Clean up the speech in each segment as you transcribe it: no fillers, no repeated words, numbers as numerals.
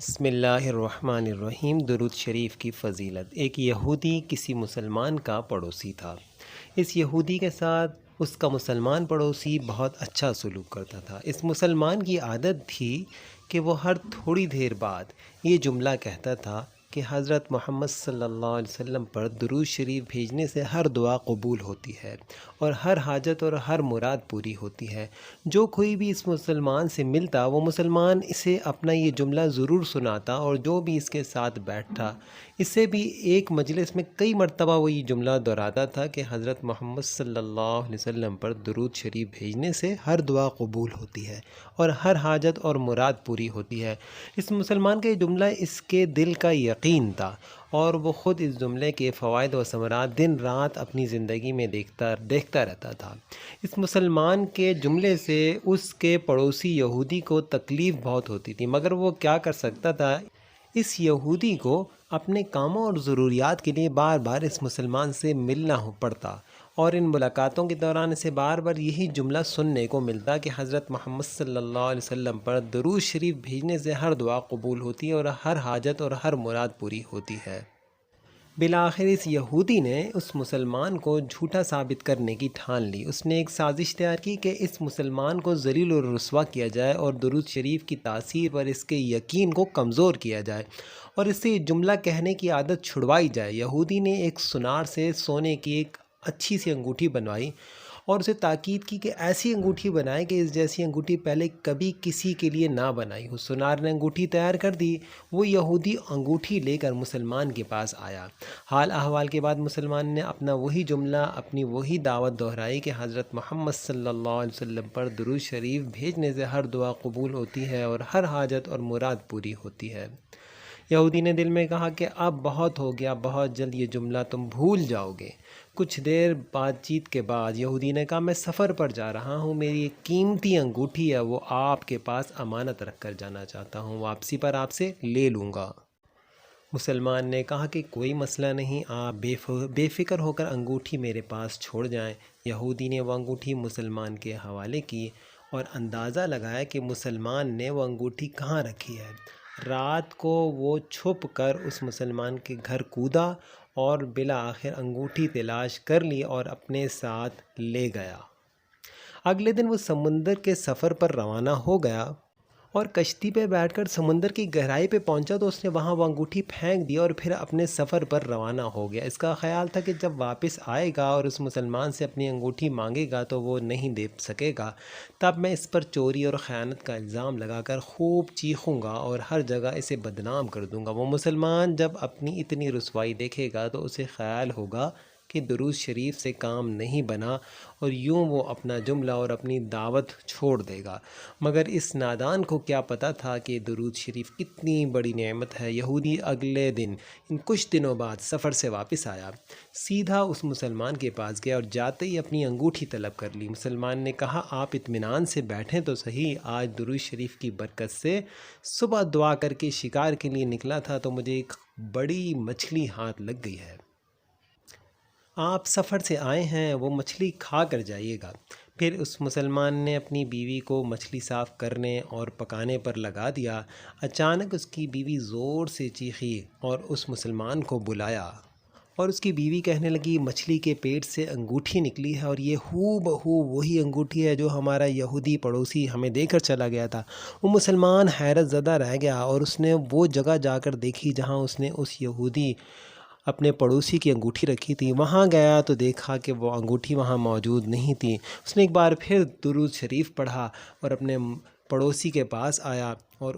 بسم اللہ الرحمن الرحیم۔ درود شریف کی فضیلت۔ ایک یہودی کسی مسلمان کا پڑوسی تھا۔ اس یہودی کے ساتھ اس کا مسلمان پڑوسی بہت اچھا سلوک کرتا تھا۔ اس مسلمان کی عادت تھی کہ وہ ہر تھوڑی دیر بعد یہ جملہ کہتا تھا کہ حضرت محمد صلی اللہ علیہ وسلم پر درود شریف بھیجنے سے ہر دعا قبول ہوتی ہے اور ہر حاجت اور ہر مراد پوری ہوتی ہے۔ جو کوئی بھی اس مسلمان سے ملتا وہ مسلمان اسے اپنا یہ جملہ ضرور سناتا، اور جو بھی اس کے ساتھ بیٹھتا اسے بھی ایک مجلس میں کئی مرتبہ وہ یہ جملہ دہراتا تھا کہ حضرت محمد صلی اللہ علیہ وسلم پر درود شریف بھیجنے سے ہر دعا قبول ہوتی ہے اور ہر حاجت اور مراد پوری ہوتی ہے۔ اس مسلمان کا یہ جملہ اس کے دل کا یقین تھا، اور وہ خود اس جملے کے فوائد و ثمرات دن رات اپنی زندگی میں دیکھتا رہتا تھا۔ اس مسلمان کے جملے سے اس کے پڑوسی یہودی کو تکلیف بہت ہوتی تھی، مگر وہ کیا کر سکتا تھا؟ اس یہودی کو اپنے کاموں اور ضروریات کے لیے بار بار اس مسلمان سے ملنا پڑتا، اور ان ملاقاتوں کے دوران اسے بار بار یہی جملہ سننے کو ملتا کہ حضرت محمد صلی اللہ علیہ وسلم پر درود شریف بھیجنے سے ہر دعا قبول ہوتی ہے اور ہر حاجت اور ہر مراد پوری ہوتی ہے۔ بالآخر اس یہودی نے اس مسلمان کو جھوٹا ثابت کرنے کی ٹھان لی۔ اس نے ایک سازش تیار کی کہ اس مسلمان کو ذلیل و رسوا کیا جائے اور درود شریف کی تاثیر پر اس کے یقین کو کمزور کیا جائے اور اس سے یہ جملہ کہنے کی عادت چھڑوائی جائے۔ یہودی نے ایک سنار سے سونے کی ایک اچھی سی انگوٹھی بنوائی اور اسے تاکید کی کہ ایسی انگوٹھی بنائے کہ اس جیسی انگوٹھی پہلے کبھی کسی کے لیے نہ بنائی ہو۔ سنار نے انگوٹھی تیار کر دی۔ وہ یہودی انگوٹھی لے کر مسلمان کے پاس آیا۔ حال احوال کے بعد مسلمان نے اپنا وہی جملہ، اپنی وہی دعوت دہرائی کہ حضرت محمد صلی اللہ علیہ وسلم پر درود شریف بھیجنے سے ہر دعا قبول ہوتی ہے اور ہر حاجت اور مراد پوری ہوتی ہے۔ یہودی نے دل میں کہا کہ اب بہت ہو گیا، بہت جلد یہ جملہ تم بھول جاؤ گے۔ کچھ دیر بات چیت کے بعد یہودی نے کہا، میں سفر پر جا رہا ہوں، میری ایک قیمتی انگوٹھی ہے، وہ آپ کے پاس امانت رکھ کر جانا چاہتا ہوں، واپسی پر آپ سے لے لوں گا۔ مسلمان نے کہا کہ کوئی مسئلہ نہیں، آپ بے فکر ہو کر انگوٹھی میرے پاس چھوڑ جائیں۔ یہودی نے وہ انگوٹھی مسلمان کے حوالے کی اور اندازہ لگایا کہ مسلمان نے وہ انگوٹھی کہاں رکھی ہے۔ رات کو وہ چھپ کر اس مسلمان کے گھر کودا اور بالآخر انگوٹھی تلاش کر لی اور اپنے ساتھ لے گیا۔ اگلے دن وہ سمندر کے سفر پر روانہ ہو گیا اور کشتی پہ بیٹھ کر سمندر کی گہرائی پہ پہنچا تو اس نے وہاں وہ انگوٹھی پھینک دی اور پھر اپنے سفر پر روانہ ہو گیا۔ اس کا خیال تھا کہ جب واپس آئے گا اور اس مسلمان سے اپنی انگوٹھی مانگے گا تو وہ نہیں دے سکے گا، تب میں اس پر چوری اور خیانت کا الزام لگا کر خوب چیخوں گا اور ہر جگہ اسے بدنام کر دوں گا۔ وہ مسلمان جب اپنی اتنی رسوائی دیکھے گا تو اسے خیال ہوگا کہ درود شریف سے کام نہیں بنا اور یوں وہ اپنا جملہ اور اپنی دعوت چھوڑ دے گا۔ مگر اس نادان کو کیا پتہ تھا کہ درود شریف کتنی بڑی نعمت ہے۔ یہودی اگلے دن کچھ دنوں بعد سفر سے واپس آیا، سیدھا اس مسلمان کے پاس گیا اور جاتے ہی اپنی انگوٹھی طلب کر لی۔ مسلمان نے کہا، آپ اطمینان سے بیٹھیں تو صحیح، آج درود شریف کی برکت سے صبح دعا کر کے شکار کے لیے نکلا تھا تو مجھے ایک بڑی مچھلی ہاتھ لگ گئی ہے۔ آپ سفر سے آئے ہیں، وہ مچھلی کھا کر جائیے گا۔ پھر اس مسلمان نے اپنی بیوی کو مچھلی صاف کرنے اور پکانے پر لگا دیا۔ اچانک اس کی بیوی زور سے چیخی اور اس مسلمان کو بلایا، اور اس کی بیوی کہنے لگی، مچھلی کے پیٹ سے انگوٹھی نکلی ہے اور یہ ہو بہو وہی انگوٹھی ہے جو ہمارا یہودی پڑوسی ہمیں دے کر چلا گیا تھا۔ وہ مسلمان حیرت زدہ رہ گیا اور اس نے وہ جگہ جا کر دیکھی جہاں اس نے اس یہودی اپنے پڑوسی کی انگوٹھی رکھی تھی۔ وہاں گیا تو دیکھا کہ وہ انگوٹھی وہاں موجود نہیں تھی۔ اس نے ایک بار پھر درود شریف پڑھا اور اپنے پڑوسی کے پاس آیا اور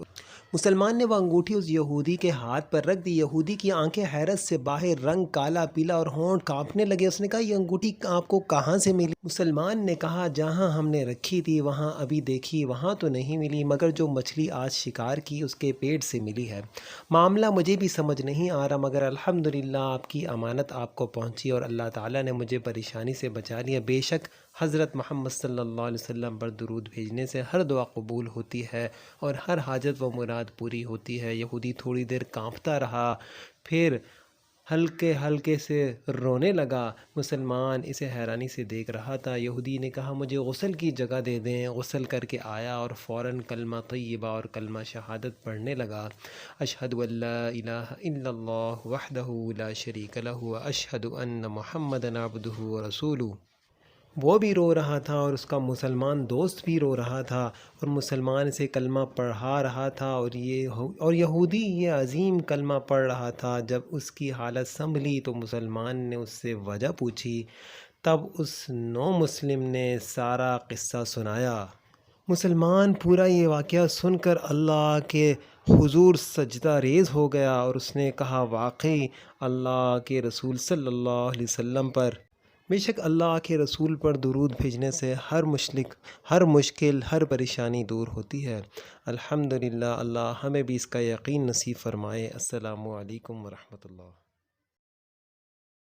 مسلمان نے وہ انگوٹھی اس یہودی کے ہاتھ پر رکھ دی۔ یہودی کی آنکھیں حیرت سے باہر، رنگ کالا پیلا اور ہونٹ کانپنے لگے۔ اس نے کہا، یہ انگوٹھی آپ کو کہاں سے ملی؟ مسلمان نے کہا، جہاں ہم نے رکھی تھی وہاں ابھی دیکھی، وہاں تو نہیں ملی، مگر جو مچھلی آج شکار کی اس کے پیٹ سے ملی ہے۔ معاملہ مجھے بھی سمجھ نہیں آ رہا، مگر الحمدللہ آپ کی امانت آپ کو پہنچی اور اللہ تعالیٰ نے مجھے پریشانی سے بچا لیا۔ بے شک حضرت محمد صلی اللہ علیہ وسلم پر درود بھیجنے سے ہر دعا قبول ہوتی ہے اور ہر حاجت و مراد پوری ہوتی ہے۔ یہودی تھوڑی دیر کانپتا رہا، پھر ہلکے ہلکے سے رونے لگا۔ مسلمان اسے حیرانی سے دیکھ رہا تھا۔ یہودی نے کہا مجھے غسل کی جگہ دے دیں۔ غسل کر کے آیا اور فوراً کلمہ طیبہ اور کلمہ شہادت پڑھنے لگا۔ اشہد ان لا الہ الا اللہ وحدہ لا شریک لہ واشہد ان محمدًا عبدہ ورسولہ۔ وہ بھی رو رہا تھا اور اس کا مسلمان دوست بھی رو رہا تھا، اور مسلمان اسے کلمہ پڑھا رہا تھا، اور یہودی یہ عظیم کلمہ پڑھ رہا تھا۔ جب اس کی حالت سنبھلی تو مسلمان نے اس سے وجہ پوچھی۔ تب اس نو مسلم نے سارا قصہ سنایا۔ مسلمان پورا یہ واقعہ سن کر اللہ کے حضور سجدہ ریز ہو گیا، اور اس نے کہا واقعی اللہ کے رسول صلی اللہ علیہ وسلم پر، بے شک اللہ کے رسول پر درود بھیجنے سے ہر مشکل، ہر پریشانی دور ہوتی ہے۔ الحمدللہ، اللہ ہمیں بھی اس کا یقین نصیب فرمائے۔ السلام علیکم ورحمۃ اللہ۔